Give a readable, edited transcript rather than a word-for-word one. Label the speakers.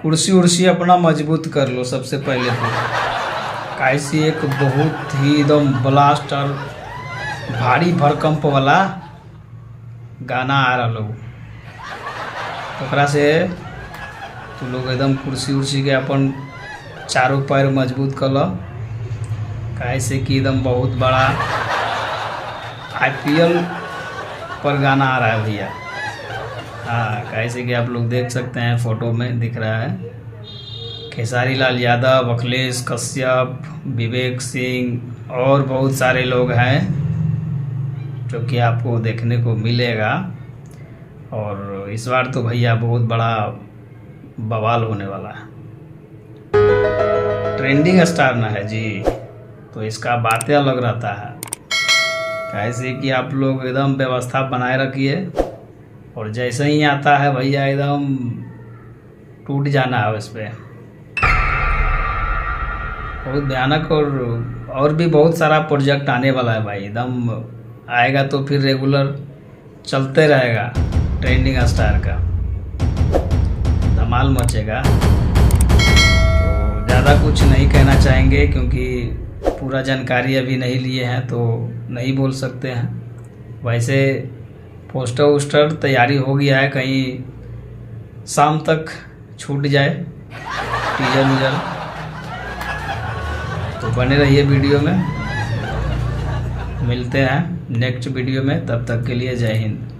Speaker 1: कुर्सी उर्सी अपना मजबूत कर लो सबसे पहले तो। कैसी एक बहुत ही एकदम ब्लास्ट और भारी भरकंप वाला गाना आ रहा लोग, ओकरा से तू लोग एकदम कुर्सी उर्सी के अपन चारों पैर मजबूत कर लो। कैसे कि एकदम बहुत बड़ा IPL पर गाना आ रहा है भैया। हाँ, कैसे कि आप लोग देख सकते हैं, फोटो में दिख रहा है खेसारी लाल यादव, अखिलेश कश्यप, विवेक सिंह और बहुत सारे लोग हैं जो कि आपको देखने को मिलेगा। और इस बार तो भैया बहुत बड़ा बवाल होने वाला है। ट्रेंडिंग स्टार ना है जी, तो इसका बातें अलग रहता है। कैसे कि आप लोग एकदम व्यवस्था बनाए रखिए, और जैसे ही आता है भैया एकदम टूट जाना है उस पर। बहुत भयानक। और भी बहुत सारा प्रोजेक्ट आने वाला है भाई, एकदम आएगा तो फिर रेगुलर चलते रहेगा। ट्रेंडिंग स्टार का धमाल मचेगा। तो ज़्यादा कुछ नहीं कहना चाहेंगे क्योंकि पूरा जानकारी अभी नहीं लिए हैं तो नहीं बोल सकते हैं। वैसे पोस्टर वोस्टर तैयारी हो गया है, कहीं शाम तक छूट जाए टीजर वीजर। तो बने रहिए वीडियो में, मिलते हैं नेक्स्ट वीडियो में, तब तक के लिए जय हिंद।